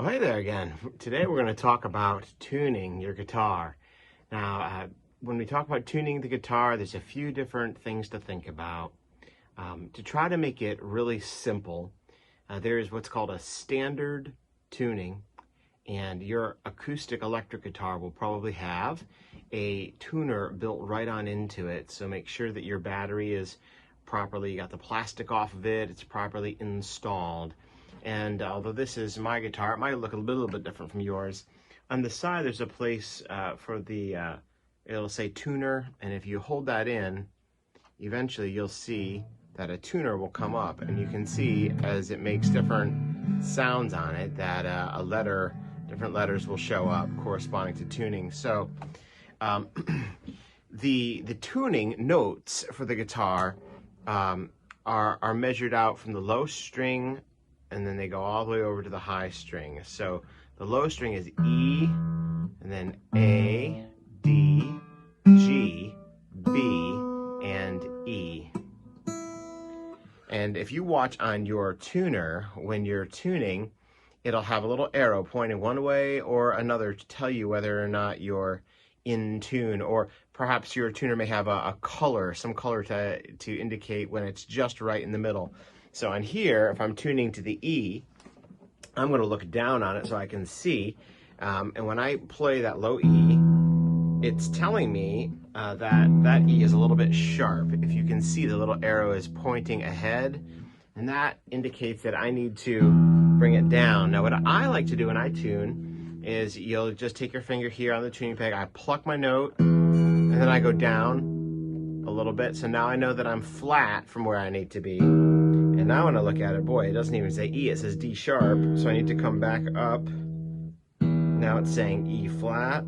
Well, hey there again. Today we're going to talk about tuning your guitar. Now, when we talk about tuning the guitar, there's a few different things to think about. To try to make it really simple, there is what's called a standard tuning, and your acoustic electric guitar will probably have a tuner built right on into it. So make sure that your battery is properly, you got the plastic off of it, it's properly installed. And although this is my guitar, it might look a little bit different from yours. On the side, there's a place for the, it'll say tuner, and if you hold that in, eventually you'll see that a tuner will come up, and you can see as it makes different sounds on it that different letters will show up corresponding to tuning. So the tuning notes for the guitar are measured out from the low string, and then they go all the way over to the high string. So the low string is E, and then A, D, G, B, and E. And if you watch on your tuner, when you're tuning, it'll have a little arrow pointing one way or another to tell you whether or not you're in tune, or perhaps your tuner may have a color, some color to indicate when it's just right in the middle. So on here, if I'm tuning to the E, I'm going to look down on it so I can see. And when I play that low E, it's telling me that E is a little bit sharp. If you can see, the little arrow is pointing ahead, and that indicates that I need to bring it down. Now, what I like to do when I tune is you'll just take your finger here on the tuning peg, I pluck my note, and then I go down a little bit. So now I know that I'm flat from where I need to be. And now when I look at it, boy, it doesn't even say E, it says D sharp. So I need to come back up. Now it's saying E flat.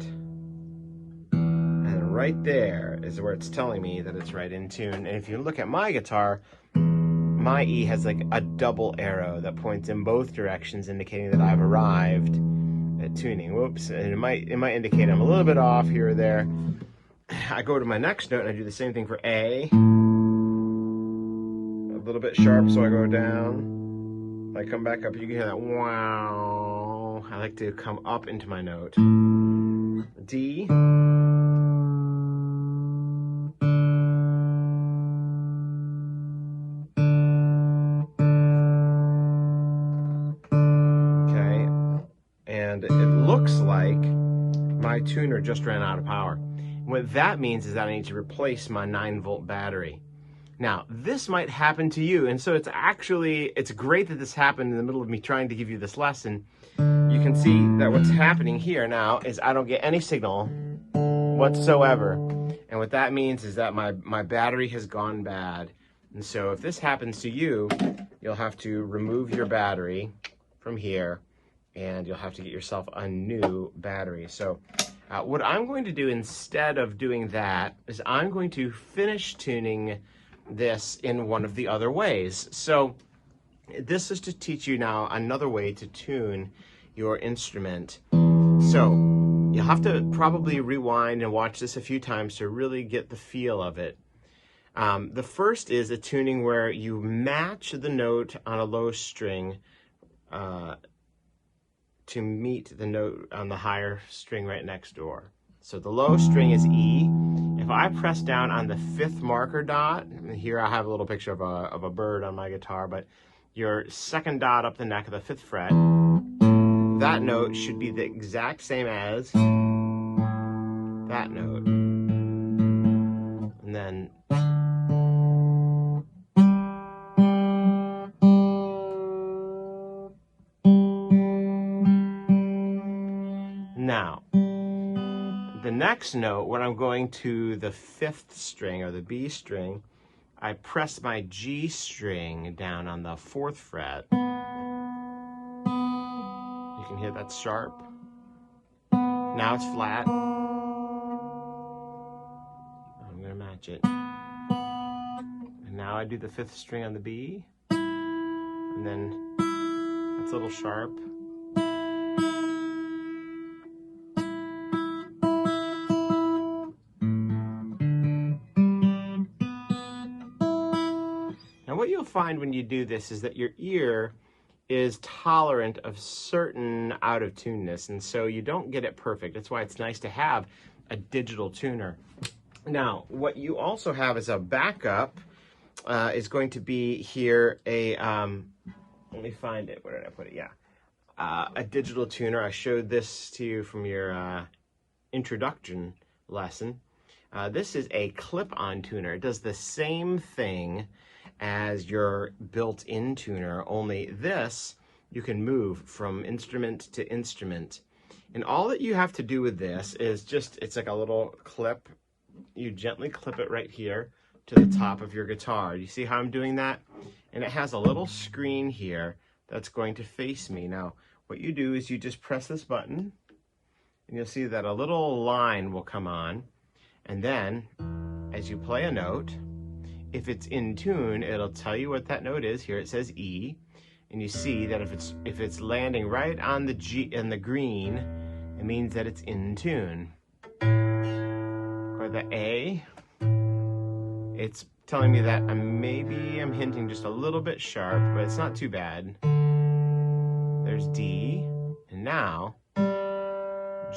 And right there is where it's telling me that it's right in tune. And if you look at my guitar, my E has like a double arrow that points in both directions, indicating that I've arrived at tuning. Whoops, and it might indicate I'm a little bit off here or there. I go to my next note and I do the same thing for A. A little bit sharp, so I go down. I come back up, you can hear that wow. I like to come up into my note. D. Okay, and it looks like my tuner just ran out of power. What that means is that I need to replace my 9-volt battery. Now, this might happen to you, and so it's great that this happened in the middle of me trying to give you this lesson. You can see that what's happening here now is I don't get any signal whatsoever. And what that means is that my battery has gone bad. And so if this happens to you, you'll have to remove your battery from here, and you'll have to get yourself a new battery. So what I'm going to do instead of doing that is I'm going to finish tuning this in one of the other ways. So this is to teach you now another way to tune your instrument. So you'll have to probably rewind and watch this a few times to really get the feel of it. The first is a tuning where you match the note on a low string to meet the note on the higher string right next door. So the low string is E. If I press down on the 5th marker dot, and here I have a little picture of a bird on my guitar, but your 2nd dot up the neck of the 5th fret, that note should be the exact same as that note. And then now, the next note, when I'm going to the 5th string or the B string, I press my G string down on the 4th fret. You can hear that's sharp. Now it's flat. I'm going to match it. And now I do the 5th string on the B, and then it's a little sharp. Now what you'll find when you do this is that your ear is tolerant of certain out of tuneness, and so you don't get it perfect. That's why it's nice to have a digital tuner. Now, what you also have as a backup is going to be here a, let me find it, where did I put it? Yeah, a digital tuner. I showed this to you from your introduction lesson. This is a clip-on tuner. It does the same thing as your built-in tuner, only this you can move from instrument to instrument. And all that you have to do with this is just, it's like a little clip. You gently clip it right here to the top of your guitar. You see how I'm doing that? And it has a little screen here that's going to face me. Now, what you do is you just press this button, and you'll see that a little line will come on. And then, as you play a note, if it's in tune, it'll tell you what that note is. Here it says E, and you see that if it's landing right on the G and the green, it means that it's in tune. Or the A, it's telling me that maybe I'm hinting just a little bit sharp, but it's not too bad. There's D, and now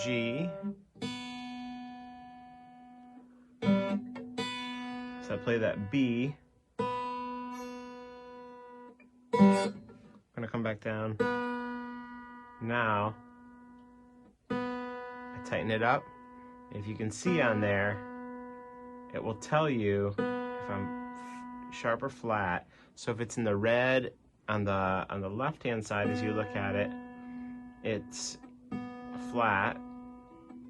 G. So I play that B. I'm gonna come back down. Now, I tighten it up. If you can see on there, it will tell you if I'm sharp or flat. So if it's in the red on the left-hand side as you look at it, it's flat.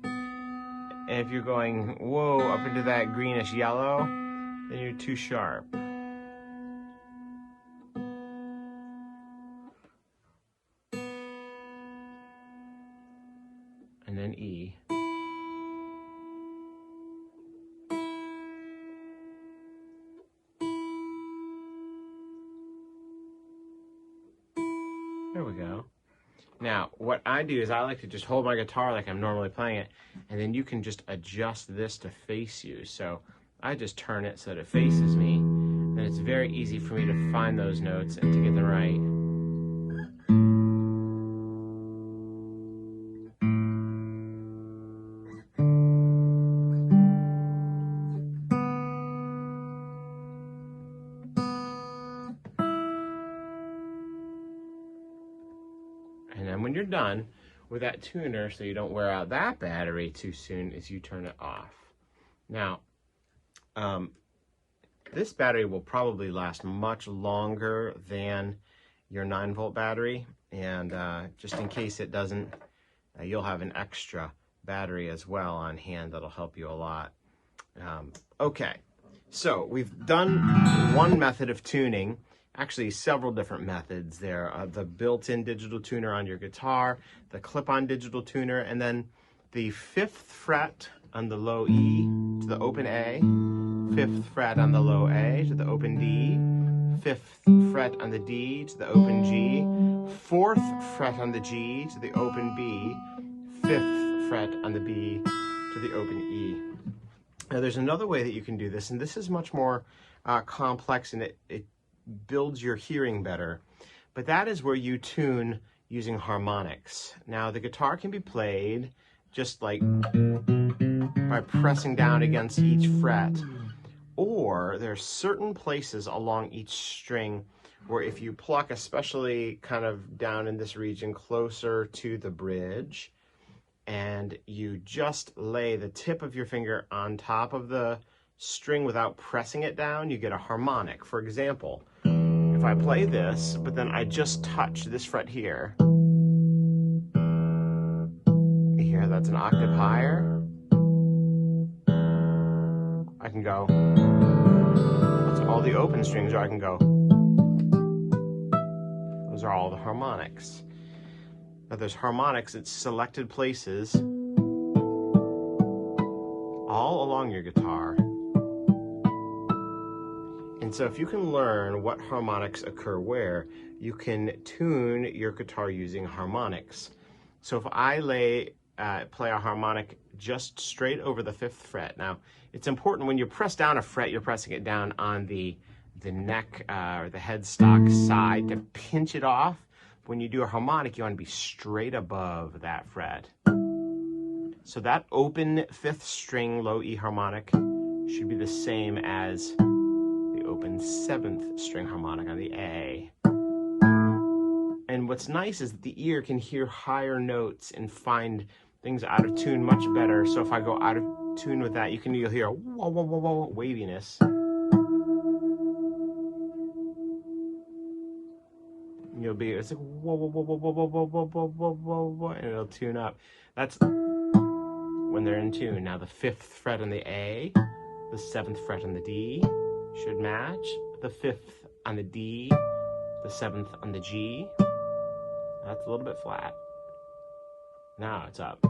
And if you're going, whoa, up into that greenish yellow, then you're too sharp. And then E. There we go. Now, what I do is I like to just hold my guitar like I'm normally playing it, and then you can just adjust this to face you. So I just turn it so that it faces me, and it's very easy for me to find those notes and to get them right. And then when you're done with that tuner, so you don't wear out that battery too soon, is you turn it off. Now, this battery will probably last much longer than your 9-volt battery, and just in case it doesn't, you'll have an extra battery as well on hand that'll help you a lot. Okay, so we've done one method of tuning, actually several different methods there. The built-in digital tuner on your guitar, the clip-on digital tuner, and then the 5th fret on the low E to the open A, 5th fret on the low A to the open D, 5th fret on the D to the open G, 4th fret on the G to the open B, 5th fret on the B to the open E. Now there's another way that you can do this, and this is much more complex, and it builds your hearing better. But that is where you tune using harmonics. Now the guitar can be played just like by pressing down against each fret, or there are certain places along each string where if you pluck, especially kind of down in this region closer to the bridge, and you just lay the tip of your finger on top of the string without pressing it down, you get a harmonic. For example, if I play this, but then I just touch this fret here, you hear that's an octave higher. I can go, that's all the open strings, or I can go, those are all the harmonics. Now there's harmonics at selected places all along your guitar. And so if you can learn what harmonics occur where, you can tune your guitar using harmonics. So if I play a harmonic just straight over the 5th fret. Now, it's important when you press down a fret, you're pressing it down on the neck or the headstock side to pinch it off. when you do a harmonic, you want to be straight above that fret. So that open 5th string low E harmonic should be the same as the open 7th string harmonic on the A. And what's nice is that the ear can hear higher notes and find things out of tune much better. So if I go out of tune with that, you'll hear a whoa, whoa, whoa, whoa, waviness. It's like whoa, whoa, whoa, whoa, whoa, whoa, whoa, whoa, whoa, whoa, whoa, whoa, and it'll tune up. That's when they're in tune. Now the 5th fret on the A, the 7th fret on the D should match. The 5th on the D, the 7th on the G. That's a little bit flat. Now it's up.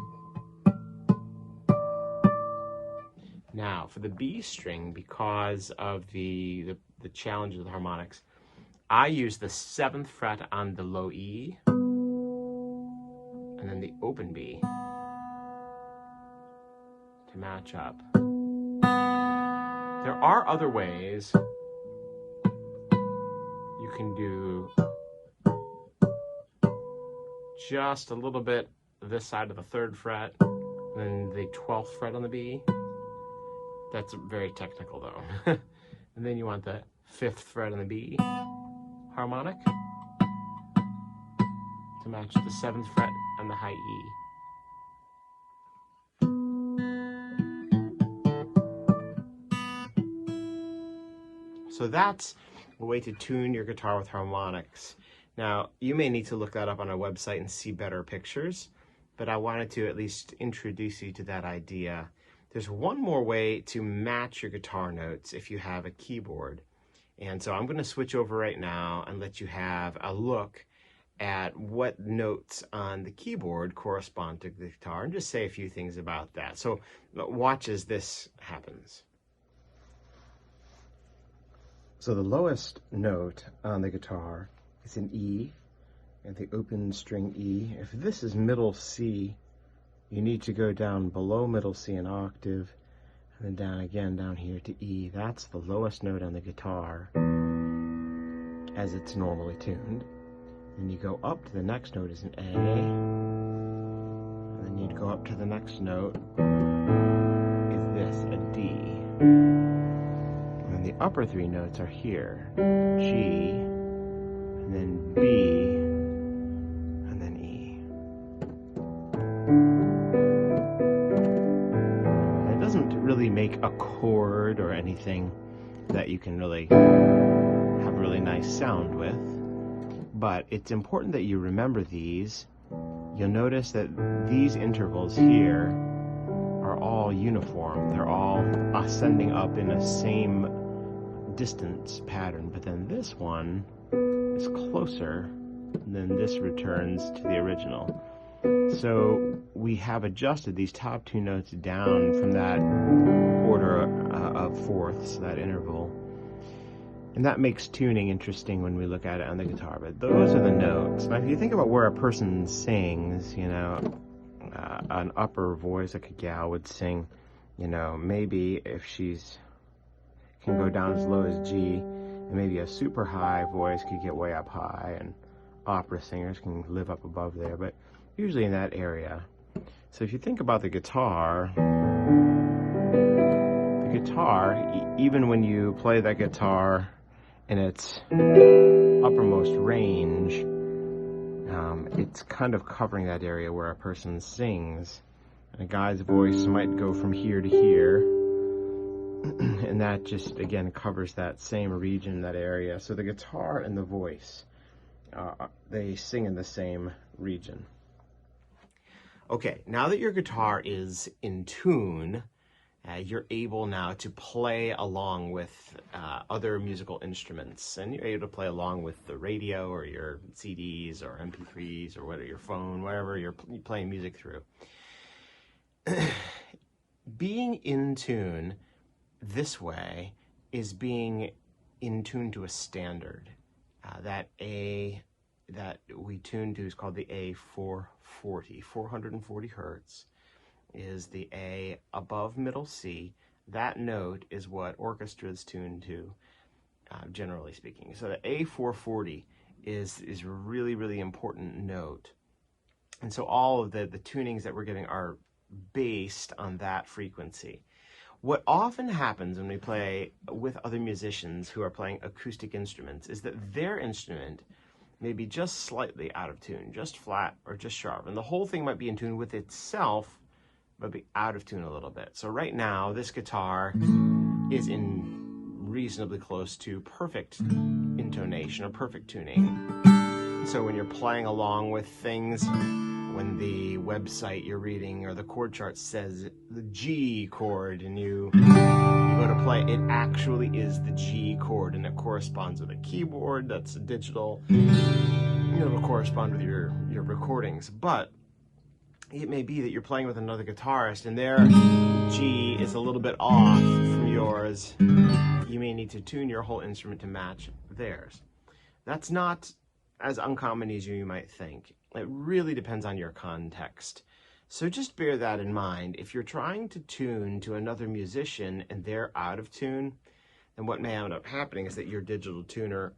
Now for the B string, because of the challenge of the harmonics, I use the 7th fret on the low E and then the open B to match up. There are other ways you can do just a little bit this side of the 3rd fret, then the 12th fret on the B. That's very technical though. And then you want the 5th fret on the B harmonic to match the 7th fret and the high E. So that's a way to tune your guitar with harmonics. Now, you may need to look that up on our website and see better pictures, but I wanted to at least introduce you to that idea. There's one more way to match your guitar notes if you have a keyboard. And so I'm going to switch over right now and let you have a look at what notes on the keyboard correspond to the guitar and just say a few things about that. So watch as this happens. So the lowest note on the guitar is an E, and the open string E. If this is middle C, you need to go down below middle C an octave, and then down again down here to E. That's the lowest note on the guitar as it's normally tuned. Then you go up to the next note is an A, and then you'd go up to the next note is this, a D. And then the upper 3 notes are here, G, and then B, and then E. And it doesn't really make a chord or anything that you can really have a really nice sound with, but it's important that you remember these. You'll notice that these intervals here are all uniform. They're all ascending up in a same distance pattern, but then this one is closer, and then this returns to the original. So we have adjusted these top 2 notes down from that order of fourths, that interval. And that makes tuning interesting when we look at it on the guitar, but those are the notes. Now if you think about where a person sings, you know, an upper voice, like a gal would sing, you know, maybe if she's can go down as low as G, and maybe a super high voice could get way up high, and opera singers can live up above there, but usually in that area. So if you think about the guitar, even when you play that guitar in its uppermost range, it's kind of covering that area where a person sings. And a guy's voice might go from here to here, and that just, again, covers that same region, that area. So the guitar and the voice, they sing in the same region. Okay, now that your guitar is in tune, you're able now to play along with other musical instruments, and you're able to play along with the radio or your CDs or MP3s or whatever, your phone, whatever you're playing music through. Being in tune this way is being in tune to a standard. That A that we tune to is called the A440, 440 hertz. Is the A above middle C. That note is what orchestras tune to, generally speaking. So the A440 is really, really important note. And so all of the tunings that we're getting are based on that frequency. What often happens when we play with other musicians who are playing acoustic instruments is that their instrument may be just slightly out of tune, just flat or just sharp. And the whole thing might be in tune with itself, but be out of tune a little bit. So right now, this guitar is in reasonably close to perfect intonation or perfect tuning. So when you're playing along with things, when the website you're reading or the chord chart says the G chord and you go to play, it actually is the G chord, and it corresponds with a keyboard that's digital. It'll correspond with your recordings. But it may be that you're playing with another guitarist and their G is a little bit off from yours. You may need to tune your whole instrument to match theirs. That's not as uncommon as you might think. It really depends on your context. So just bear that in mind. If you're trying to tune to another musician and they're out of tune, then what may end up happening is that your digital tuner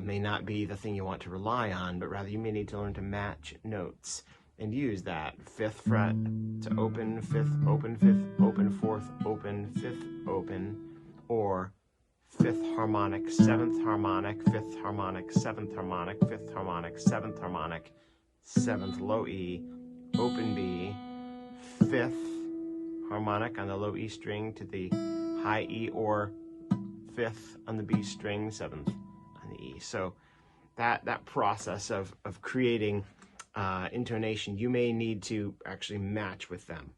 may not be the thing you want to rely on, but rather you may need to learn to match notes and use that 5th fret to open, 5th, open, 5th, open, 4th, open, 5th, open, or 5th harmonic, 7th harmonic, 5th harmonic, 7th harmonic, 5th harmonic, 7th harmonic, 7th low E, open B, 5th harmonic on the low E string to the high E, or 5th on the B string, 7th on the E. So that process of creating intonation, you may need to actually match with them.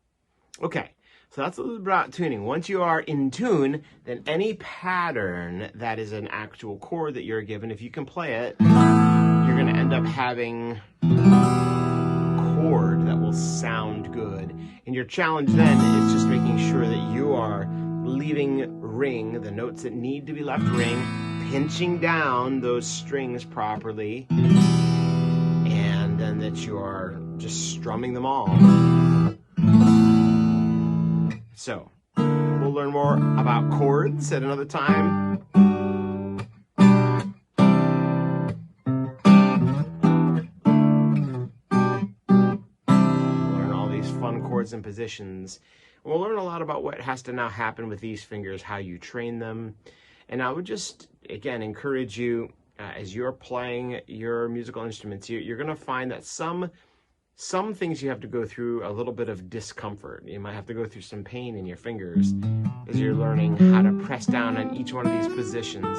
Okay, so that's a little bit about tuning. Once you are in tune, then any pattern that is an actual chord that you're given, if you can play it, you're going to end up having a chord that will sound good. And your challenge then is just making sure that you are leaving ring, the notes that need to be left ring, pinching down those strings properly, and then that you are just strumming them all. So, we'll learn more about chords at another time. We'll learn all these fun chords and positions. We'll learn a lot about what has to now happen with these fingers, how you train them. And I would just, again, encourage you, as you're playing your musical instruments, you're going to find that some things you have to go through a little bit of discomfort. You might have to go through some pain in your fingers as you're learning how to press down on each one of these positions.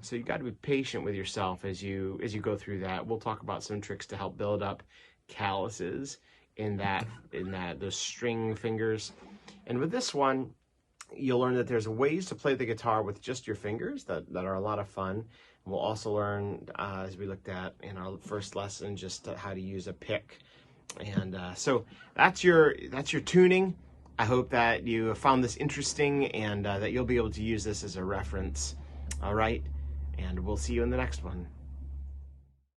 So you got to be patient with yourself as you go through that. We'll talk about some tricks to help build up calluses in those string fingers. And with this one, you'll learn that there's ways to play the guitar with just your fingers that are a lot of fun. We'll also learn, as we looked at in our first lesson, just how to use a pick. And so that's your tuning. I hope that you found this interesting and that you'll be able to use this as a reference. All right, and we'll see you in the next one.